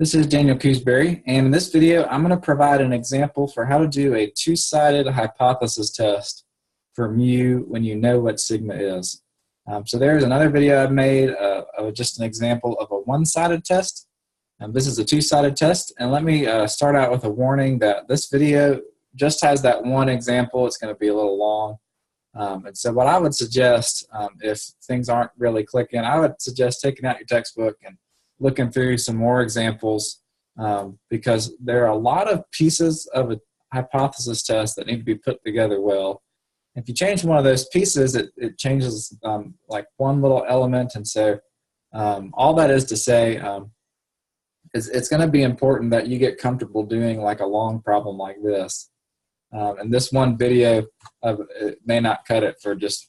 This is Daniel Coosbury, and in this video, I'm going to provide an example for how to do a two-sided hypothesis test for mu when you know what sigma is. So there's another video I've made of just an example of a one-sided test. This is a two-sided test, and let me start out with a warning that this video just has that one example. It's going to be a little long. And so what I would suggest, if things aren't really clicking, I would suggest taking out your textbook and looking through some more examples, because there are a lot of pieces of a hypothesis test that need to be put together well. If you change one of those pieces, it changes like one little element. And so all that is to say, it's going to be important that you get comfortable doing like a long problem like this. And this one video it may not cut it for just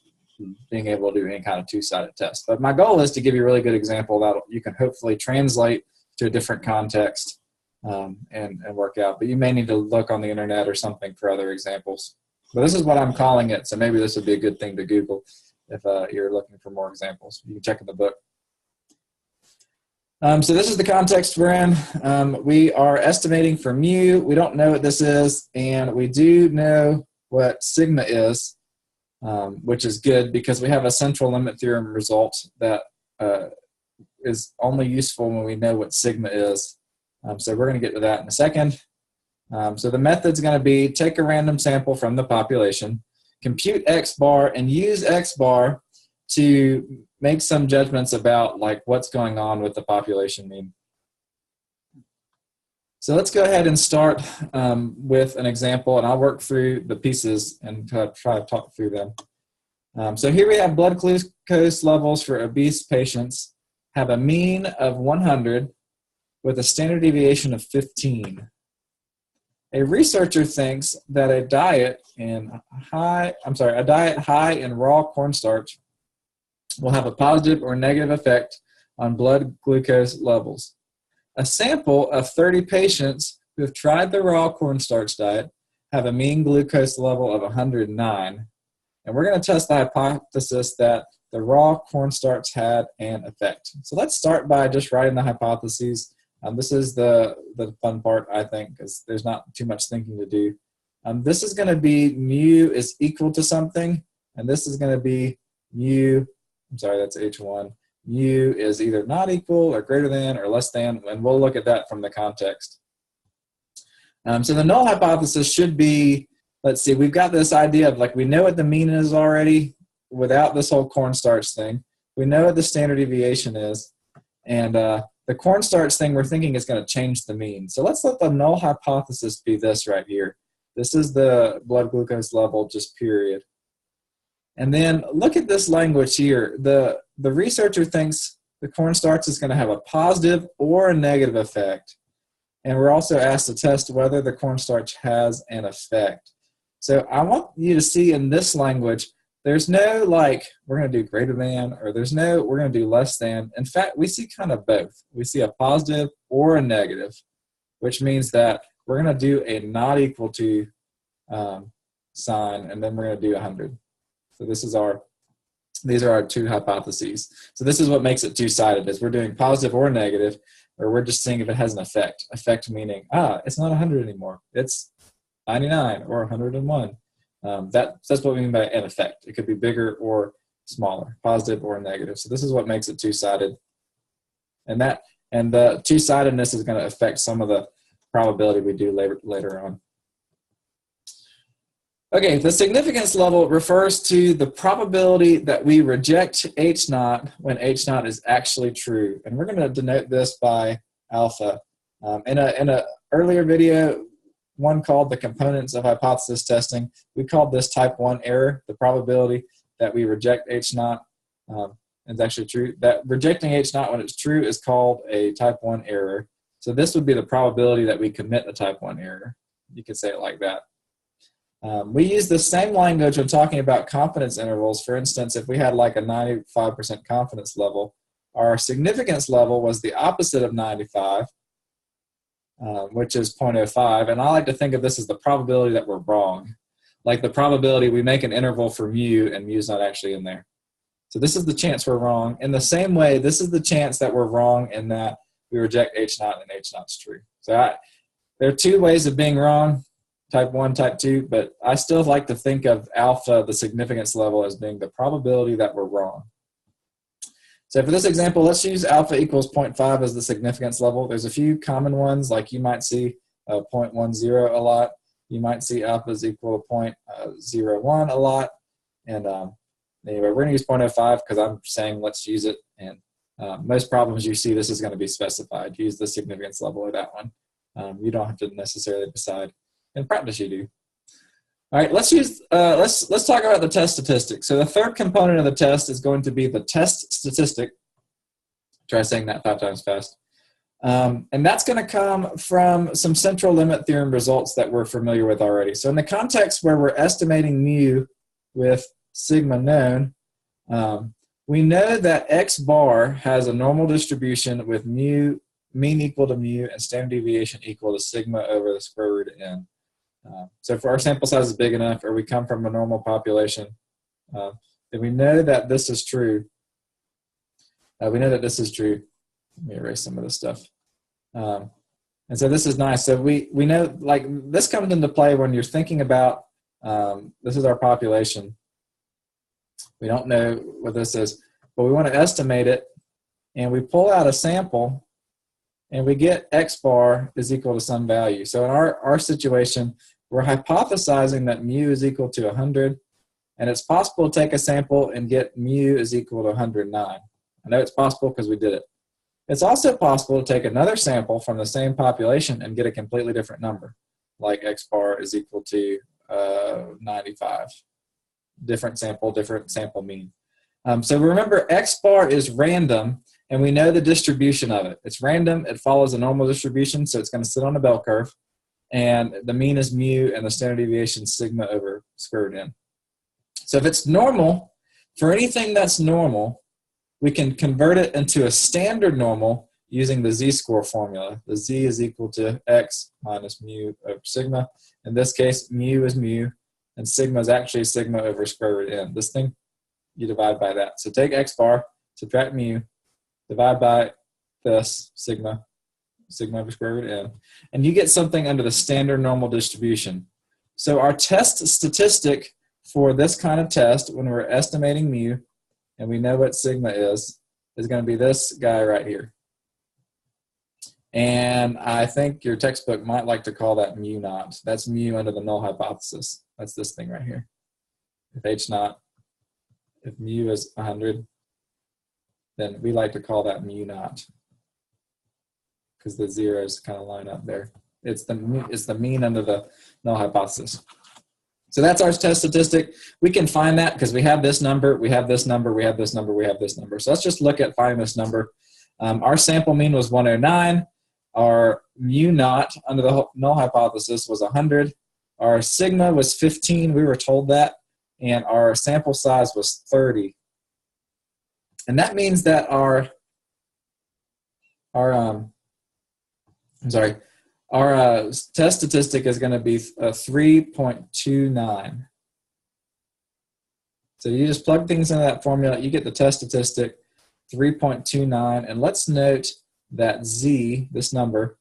being able to do any kind of two-sided test. But my goal is to give you a really good example that you can hopefully translate to a different context and work out. But you may need to look on the internet or something for other examples. But this is what I'm calling it, so maybe this would be a good thing to Google if you're looking for more examples. You can check in the book. So this is the context we're in. We are estimating for mu. We don't know what this is, and we do know what sigma is, which is good because we have a central limit theorem result that is only useful when we know what sigma is. So we're going to get to that in a second. So the method's going to be take a random sample from the population, compute X bar, and use X bar to make some judgments about like what's going on with the population mean. So let's go ahead and start with an example, and I'll work through the pieces and try to talk through them. So here we have blood glucose levels for obese patients have a mean of 100 with a standard deviation of 15. A researcher thinks that a diet high in raw cornstarch will have a positive or negative effect on blood glucose levels. A sample of 30 patients who have tried the raw cornstarch diet have a mean glucose level of 109. And we're going to test the hypothesis that the raw cornstarch had an effect. So let's start by just writing the hypotheses. This is the fun part, I think, because there's not too much thinking to do. This is going to be mu is equal to something, and this is going to be mu, I'm sorry, that's H1. Mu is either not equal or greater than or less than, and we'll look at that from the context. So the null hypothesis should be, let's see, we've got this idea of like we know what the mean is already without this whole cornstarch thing. We know what the standard deviation is, and the cornstarch thing we're thinking is going to change the mean. So let's let the null hypothesis be this right here. This is the blood glucose level, just period. And then look at this language here. The researcher thinks the cornstarch is going to have a positive or a negative effect. And we're also asked to test whether the cornstarch has an effect. So I want you to see in this language, there's no like, we're going to do greater than, or there's no, we're going to do less than. In fact, we see kind of both. We see a positive or a negative, which means that we're going to do a not equal to sign, and then we're going to do 100. So these are our two hypotheses. So this is what makes it two-sided, is we're doing positive or negative, or we're just seeing if it has an effect. Effect meaning, it's not 100 anymore. It's 99 or 101. That's what we mean by an effect. It could be bigger or smaller, positive or negative. So this is what makes it two-sided. And the two-sidedness is going to affect some of the probability we do later on. Okay, the significance level refers to the probability that we reject H naught when H naught is actually true. And we're going to denote this by alpha. In a earlier video, one called the components of hypothesis testing, we called this type 1 error, the probability that we reject H naught is actually true. That rejecting H naught when it's true is called a type 1 error. So this would be the probability that we commit a type 1 error. You could say it like that. We use the same language when talking about confidence intervals. For instance, if we had like a 95% confidence level, our significance level was the opposite of 95, which is 0.05. And I like to think of this as the probability that we're wrong. Like the probability we make an interval for mu and mu is not actually in there. So this is the chance we're wrong. In the same way, this is the chance that we're wrong in that we reject H naught, and H naught's true. So there are two ways of being wrong, type 1, type 2, but I still like to think of alpha, the significance level, as being the probability that we're wrong. So for this example, let's use alpha equals 0.5 as the significance level. There's a few common ones, like you might see 0.10 a lot. You might see alpha is equal to 0.01 a lot. And anyway, we're going to use 0.05 because I'm saying let's use it. And most problems you see, this is going to be specified. Use the significance level of that one. You don't have to necessarily decide. In practice, you do. All right, let's talk about the test statistic. So the third component of the test is going to be the test statistic. Try saying that 5 times fast. And that's going to come from some central limit theorem results that we're familiar with already. So in the context where we're estimating mu with sigma known, we know that X bar has a normal distribution with mu mean equal to mu and standard deviation equal to sigma over the square root of n. So if our sample size is big enough, or we come from a normal population, then we know that this is true. We know that this is true. Let me erase some of this stuff. And so this is nice. So we know, like, this comes into play when you're thinking about, this is our population. We don't know what this is, but we want to estimate it, and we pull out a sample, and we get X bar is equal to some value. So in our situation, we're hypothesizing that mu is equal to 100, and it's possible to take a sample and get mu is equal to 109. I know it's possible because we did it. It's also possible to take another sample from the same population and get a completely different number, like X bar is equal to 95. Different sample mean. So remember, X bar is random, and we know the distribution of it. It's random, it follows a normal distribution, so it's going to sit on a bell curve, and the mean is mu, and the standard deviation is sigma over square root n. So if it's normal, for anything that's normal, we can convert it into a standard normal using the z-score formula. The z is equal to x minus mu over sigma. In this case, mu is mu, and sigma is actually sigma over square root n. This thing, you divide by that. So take X bar, subtract mu, divide by this, sigma over square root n, and you get something under the standard normal distribution. So our test statistic for this kind of test, when we're estimating mu, and we know what sigma is going to be this guy right here. And I think your textbook might like to call that mu naught. That's mu under the null hypothesis. That's this thing right here. If H naught, if mu is 100, then we like to call that mu naught, because the zeros kind of line up there. It's the mean under the null hypothesis. So that's our test statistic. We can find that because we have this number, we have this number, we have this number, we have this number. So let's just look at finding this number. Our sample mean was 109. Our mu naught under the null hypothesis was 100. Our sigma was 15. We were told that. And our sample size was 30. And that means that our test statistic is going to be 3.29. So you just plug things into that formula, you get the test statistic, 3.29. And let's note that z, this number,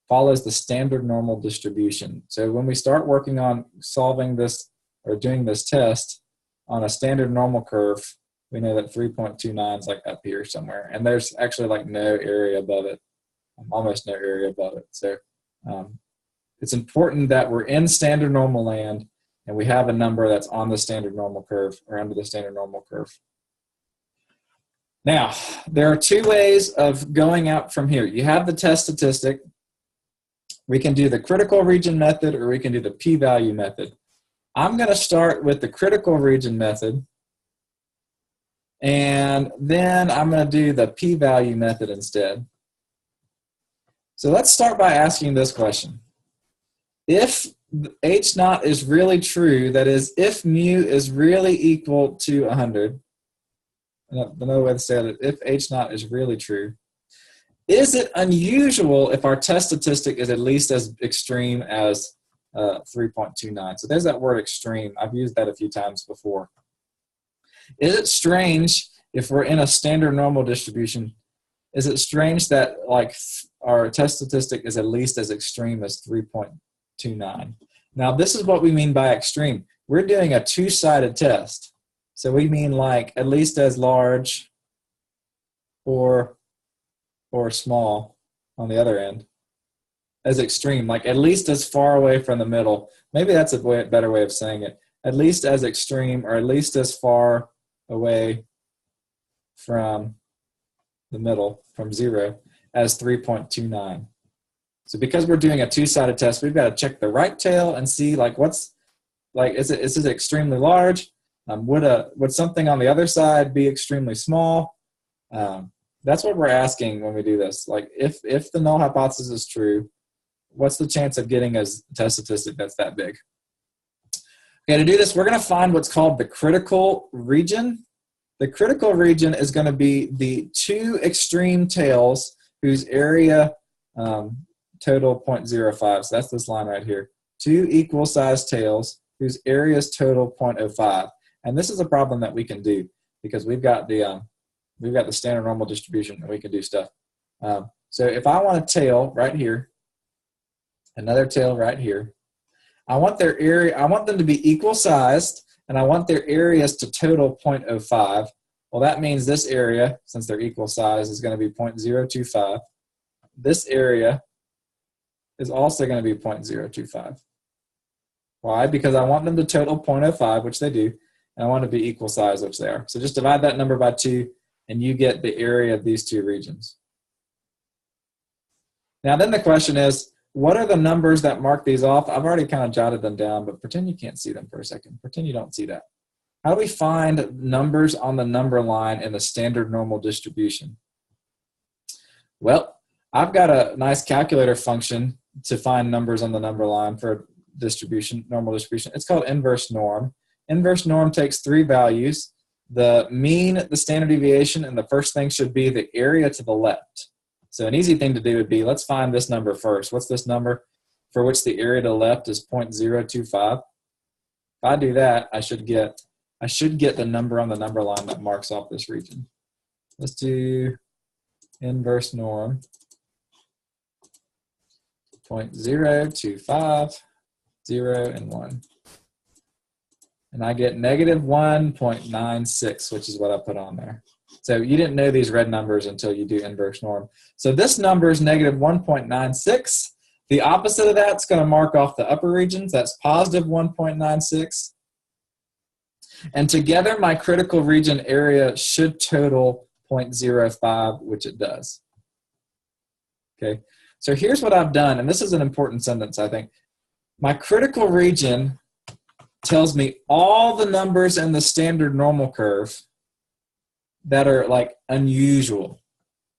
follows the standard normal distribution. So when we start working on solving this or doing this test on a standard normal curve, we know that 3.29 is like up here somewhere. And there's actually like no area above it. Almost no area above it. So it's important that we're in standard normal land and we have a number that's on the standard normal curve or under the standard normal curve. Now, there are two ways of going out from here. You have the test statistic. We can do the critical region method or we can do the p-value method. I'm going to start with the critical region method, and then I'm going to do the p-value method instead. So let's start by asking this question. If H naught is really true, that is, if mu is really equal to 100, another way to say it, if H naught is really true, is it unusual if our test statistic is at least as extreme as 3.29? So there's that word extreme. I've used that a few times before. Is it strange if we're in a standard normal distribution is it strange that like our test statistic is at least as extreme as 3.29? Now, this is what we mean by extreme. We're doing a two-sided test. So we mean like at least as large or small on the other end as extreme, like at least as far away from the middle. Maybe that's a better way of saying it. At least as extreme or at least as far away from the middle, from 0, as 3.29. So because we're doing a two-sided test, we've got to check the right tail and see like what's, like is it extremely large? Would something on the other side be extremely small? That's what we're asking when we do this. Like if the null hypothesis is true, what's the chance of getting a test statistic that's that big? Okay, to do this, we're going to find what's called the critical region. The critical region is going to be the two extreme tails whose area total 0.05. So that's this line right here. Two equal sized tails whose areas total 0.05. And this is a problem that we can do because we've got the standard normal distribution and we can do stuff. So if I want a tail right here, another tail right here, I want their area, I want them to be equal sized, and I want their areas to total 0.05. Well, that means this area, since they're equal size, is going to be 0.025. This area is also going to be 0.025. Why? Because I want them to total 0.05, which they do, and I want to be equal size, which they are. So just divide that number by 2, and you get the area of these two regions. Now then the question is, what are the numbers that mark these off? I've already kind of jotted them down, but pretend you can't see them for a second. Pretend you don't see that. How do we find numbers on the number line in the standard normal distribution? Well, I've got a nice calculator function to find numbers on the number line for distribution, normal distribution. It's called inverse norm. Inverse norm takes 3 values: the mean, the standard deviation, and the first thing should be the area to the left. So an easy thing to do would be, let's find this number first. What's this number for which the area to the left is 0.025? If I do that, I should get the number on the number line that marks off this region. Let's do inverse norm 0.025, 0, and 1. And I get negative 1.96, which is what I put on there. So you didn't know these red numbers until you do inverse norm. So this number is negative 1.96. The opposite of that's going to mark off the upper regions. That's positive 1.96. And together, my critical region area should total 0.05, which it does. Okay, so here's what I've done, and this is an important sentence, I think. My critical region tells me all the numbers in the standard normal curve that are like unusual.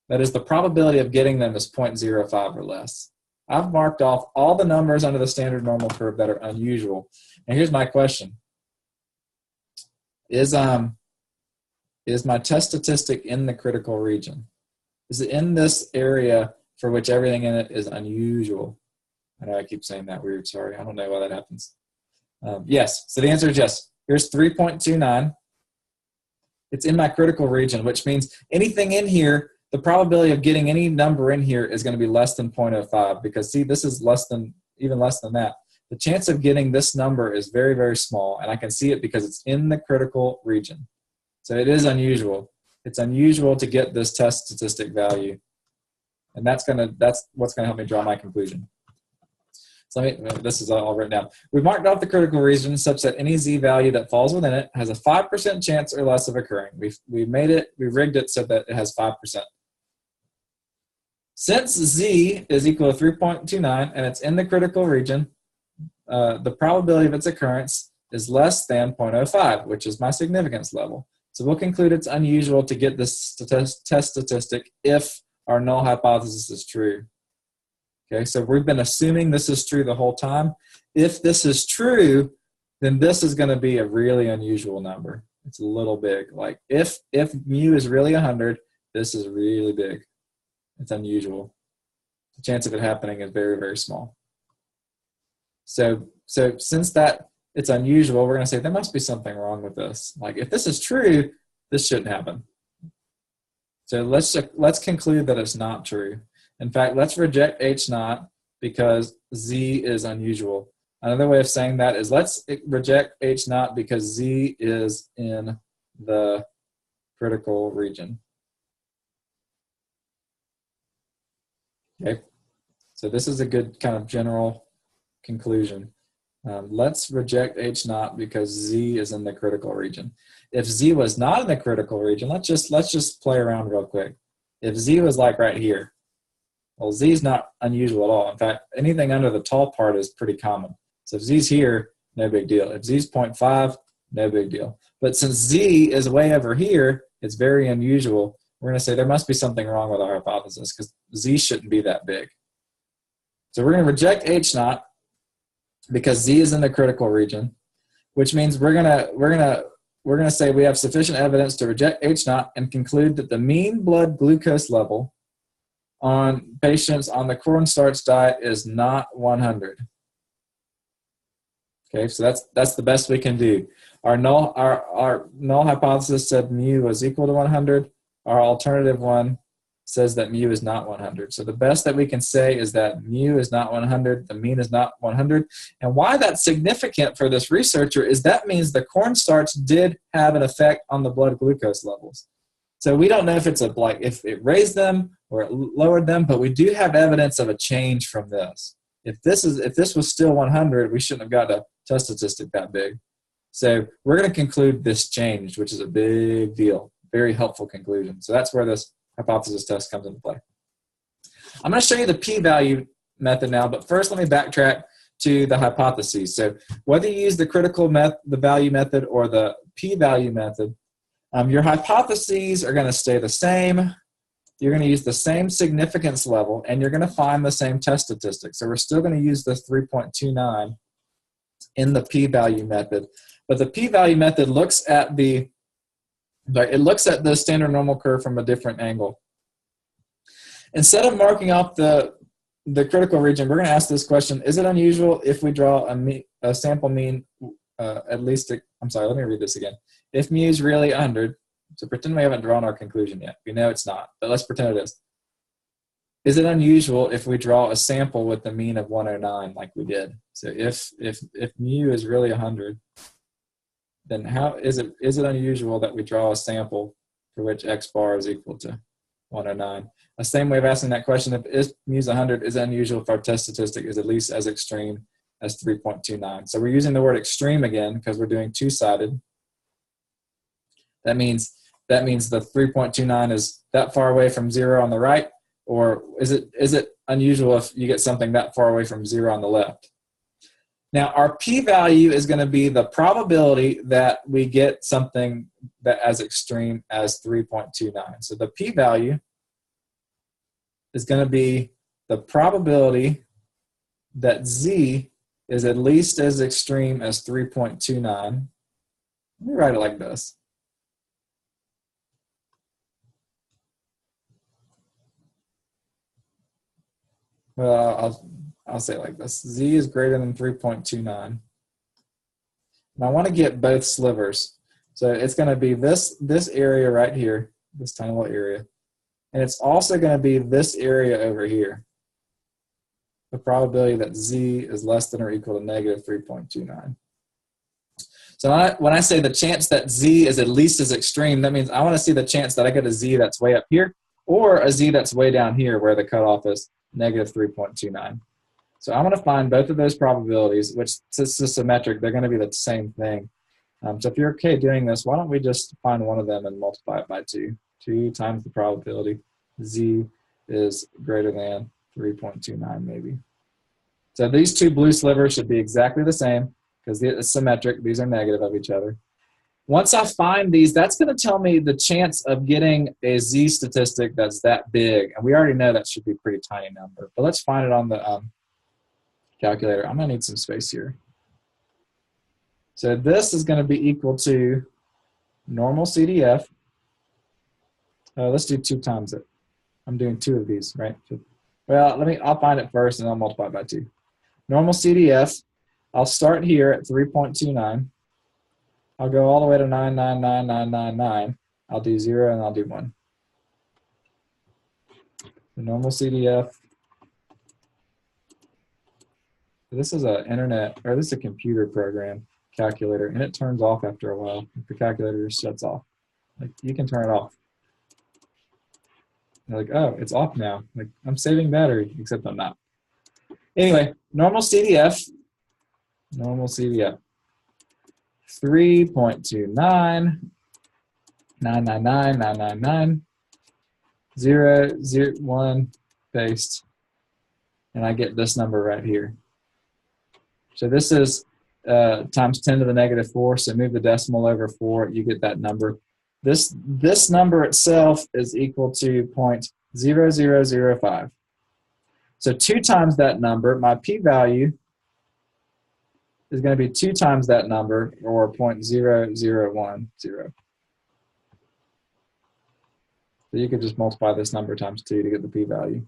That is, the probability of getting them is 0.05 or less. I've marked off all the numbers under the standard normal curve that are unusual. And here's my question. Is my test statistic in the critical region? Is it in this area for which everything in it is unusual? I know I keep saying that weird, sorry. I don't know why that happens. Yes, so the answer is yes. Here's 3.29. It's in my critical region, which means anything in here, the probability of getting any number in here is going to be less than 0.05, because see, this is even less than that. The chance of getting this number is very, very small, and I can see it because it's in the critical region. So it is unusual. It's unusual to get this test statistic value, and that's what's going to help me draw my conclusion. So this is all written down. We marked off the critical region such that any z value that falls within it has a 5% chance or less of occurring. We rigged it so that it has 5%. Since z is equal to 3.29 and it's in the critical region, the probability of its occurrence is less than 0.05, which is my significance level. So we'll conclude it's unusual to get this test statistic if our null hypothesis is true. Okay, so we've been assuming this is true the whole time. If this is true, then this is going to be a really unusual number. It's a little big. Like if mu is really 100, this is really big. It's unusual. The chance of it happening is very, very small. So since that it's unusual, we're going to say there must be something wrong with this. Like if this is true, this shouldn't happen. So let's conclude that it's not true. In fact, let's reject H naught because Z is unusual. Another way of saying that is let's reject H naught because Z is in the critical region. Okay, so this is a good kind of general conclusion. Let's reject H naught because Z is in the critical region. If Z was not in the critical region, let's just play around real quick. If Z was like right here, well, Z is not unusual at all. In fact, anything under the tall part is pretty common. So if Z's here, no big deal. If Z's 0.5, no big deal. But since Z is way over here, it's very unusual. We're going to say there must be something wrong with our hypothesis because Z shouldn't be that big. So we're going to reject H naught because Z is in the critical region, which means we're gonna say we have sufficient evidence to reject H naught and conclude that the mean blood glucose level on patients on the cornstarch diet is not 100. Okay, so that's the best we can do. Our null hypothesis said mu was equal to 100. Our alternative one says that mu is not 100. So the best that we can say is that mu is not 100, the mean is not 100. And why that's significant for this researcher is that means the cornstarch did have an effect on the blood glucose levels. So we don't know if if it raised them or it lowered them, but we do have evidence of a change from this. If this was still 100, we shouldn't have got a test statistic that big. So we're going to conclude this changed, which is a big deal. Very helpful conclusion. So that's where this hypothesis test comes into play. I'm going to show you the p-value method now, but first let me backtrack to the hypotheses. So whether you use the value method or the p-value method, your hypotheses are going to stay the same. You're going to use the same significance level, and you're going to find the same test statistics. So we're still going to use the 3.29 in the p-value method, but the p-value method looks at the standard normal curve from a different angle. Instead of marking off the critical region, we're going to ask this question: is it unusual if we draw a sample mean at least? I'm sorry, let me read this again. If mu is really 100, so pretend we haven't drawn our conclusion yet. We know it's not, but let's pretend it is. Is it unusual if we draw a sample with the mean of 109 like we did? So if mu is really 100, then how is it unusual that we draw a sample for which x bar is equal to 109? The same way of asking that question, if mu is 100, is it unusual if our test statistic is at least as extreme as 3.29? So we're using the word extreme again because we're doing two-sided. That means the 3.29 is that far away from 0 on the right, or is it unusual if you get something that far away from 0 on the left? Now, our p-value is going to be the probability that we get something that as extreme as 3.29. So the p-value is going to be the probability that z is at least as extreme as 3.29. Let me write it like this. Well, I'll say it like this. Z is greater than 3.29. And I want to get both slivers. So it's going to be this area right here, this tiny little area. And it's also going to be this area over here. The probability that Z is less than or equal to negative 3.29. So when I say the chance that Z is at least as extreme, that means I want to see the chance that I get a Z that's way up here or a Z that's way down here where the cutoff is negative 3.29. So I want to find both of those probabilities, which since it's symmetric, they're going to be the same thing. So if you're okay doing this, why don't we just find one of them and multiply it by 2. 2 times the probability Z is greater than 3.29 maybe. So these two blue slivers should be exactly the same because it's symmetric. These are negative of each other. Once I find these, that's going to tell me the chance of getting a Z statistic that's that big. And we already know that should be a pretty tiny number. But let's find it on the calculator. I'm going to need some space here. So this is going to be equal to normal CDF. Let's do 2 times it. I'm doing 2 of these, right? Well, I'll find it first and I'll multiply by 2. Normal CDF, I'll start here at 3.29. I'll go all the way to 99999. I'll do 0 and I'll do 1. The normal CDF. This is a internet, or this is a computer program calculator, and it turns off after a while. If the calculator just shuts off, like you can turn it off. You're like, oh, it's off now. Like I'm saving battery, except I'm not. Anyway, normal CDF, 3.29, 999, 999, 0, 0, 1, paste, and I get this number right here. So this is times 10 to the negative 4, so move the decimal over 4, you get that number. This number itself is equal to 0.0005. So 2 times that number, my p-value is going to be 2 times that number, or 0.0010. So you could just multiply this number times 2 to get the p-value,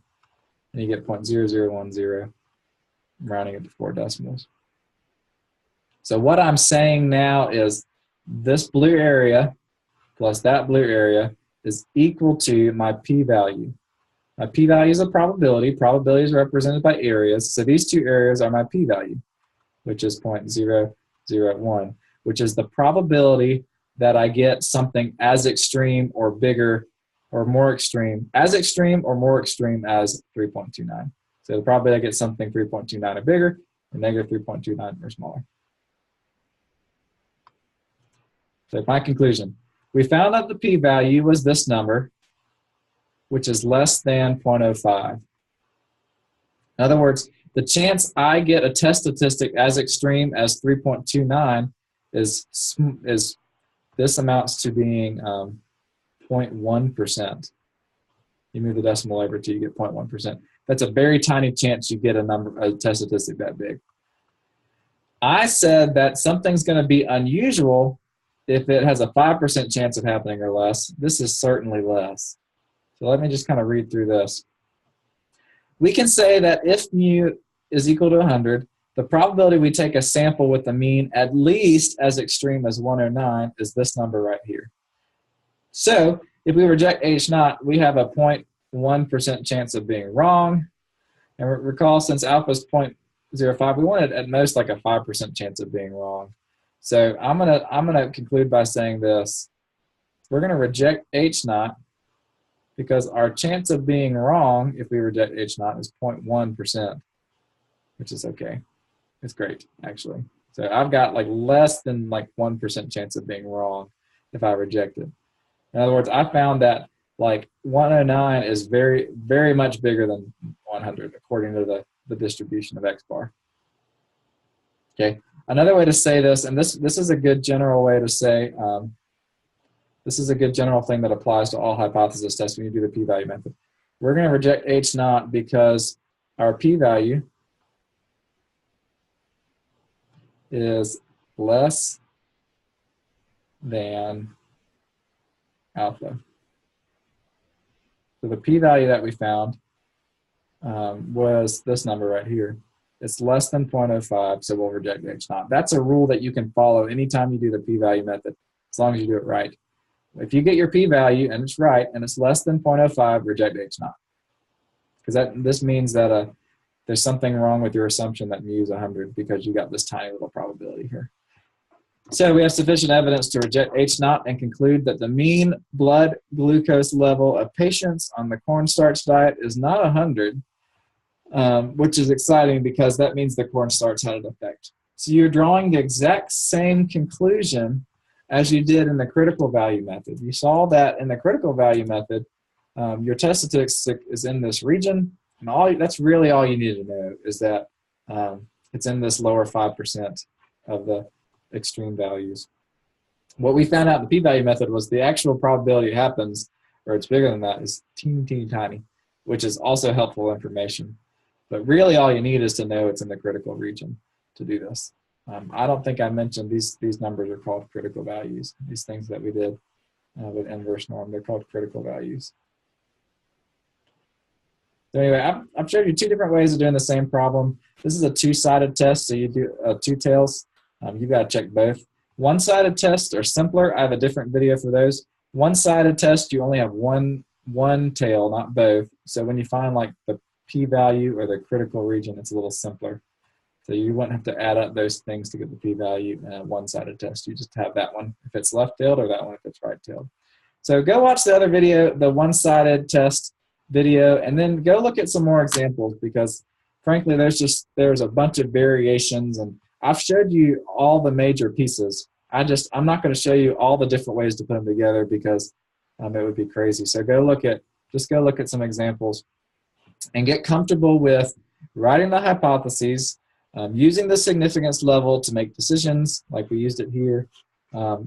and you get 0.0010. I'm rounding it to 4 decimals. So what I'm saying now is this blue area plus that blue area is equal to my p-value. My p-value is a probability. Probability is represented by areas. So these 2 areas are my p-value, which is 0.001, which is the probability that I get something as extreme or bigger or more extreme, as extreme or more extreme as 3.29. So the probability I get something 3.29 or bigger, or negative 3.29 or smaller. So my conclusion, we found that the p-value was this number, which is less than 0.05. In other words, the chance I get a test statistic as extreme as 3.29 is this amounts to being 0.1%. You move the decimal over till you get 0.1%. That's a very tiny chance you get a test statistic that big. I said that something's going to be unusual if it has a 5% chance of happening or less. This is certainly less. So let me just kind of read through this. We can say that if mu is equal to 100, the probability we take a sample with the mean at least as extreme as 109 is this number right here. So if we reject H naught, we have a 0.1% chance of being wrong. And recall, since alpha is 0.05, we wanted at most like a 5% chance of being wrong. So I'm gonna conclude by saying this. We're gonna reject H naught because our chance of being wrong if we reject H naught is 0.1%, which is okay. It's great, actually. So I've got like less than like 1% chance of being wrong if I reject it. In other words, I found that like 109 is very, very much bigger than 100 according to the distribution of X bar. Okay. Another way to say this, and this is a good general way to say, this is a good general thing that applies to all hypothesis tests when you do the p-value method. We're going to reject H naught because our p-value is less than alpha. So the p-value that we found was this number right here. It's less than 0.05, so we'll reject H naught. That's a rule that you can follow anytime you do the p-value method, as long as you do it right. If you get your p-value and it's right and it's less than 0.05, reject H naught. Because this means that there's something wrong with your assumption that mu is 100 because you got this tiny little probability here. So we have sufficient evidence to reject H naught and conclude that the mean blood glucose level of patients on the cornstarch diet is not 100, which is exciting because that means the cornstarch had an effect. So you're drawing the exact same conclusion as you did in the critical value method. You saw that in the critical value method, your test statistic is in this region, and that's really all you need to know is that it's in this lower 5% of the extreme values. What we found out in the p-value method was the actual probability it happens, or it's bigger than that, is teeny tiny, which is also helpful information. But really all you need is to know it's in the critical region to do this. I don't think I mentioned these numbers are called critical values. These things that we did with inverse norm, they're called critical values. So anyway, I've showed you 2 different ways of doing the same problem. This is a 2-sided test, so you do 2 tails. You've got to check both. One-sided tests are simpler. I have a different video for those. One-sided test, you only have one tail, not both. So when you find like the p-value or the critical region, it's a little simpler. So you wouldn't have to add up those things to get the p-value in a one-sided test. You just have that one if it's left-tailed or that one if it's right-tailed. So go watch the other video, the one-sided test video, and then go look at some more examples, because frankly there's a bunch of variations, and I've showed you all the major pieces. I'm not going to show you all the different ways to put them together, because it would be crazy. So go look at some examples and get comfortable with writing the hypotheses, using the significance level to make decisions like we used it here,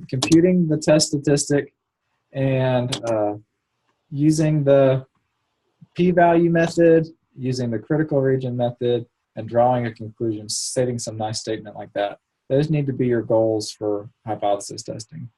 computing the test statistic, and using the p-value method, using the critical region method, and drawing a conclusion, stating some nice statement like that. Those need to be your goals for hypothesis testing.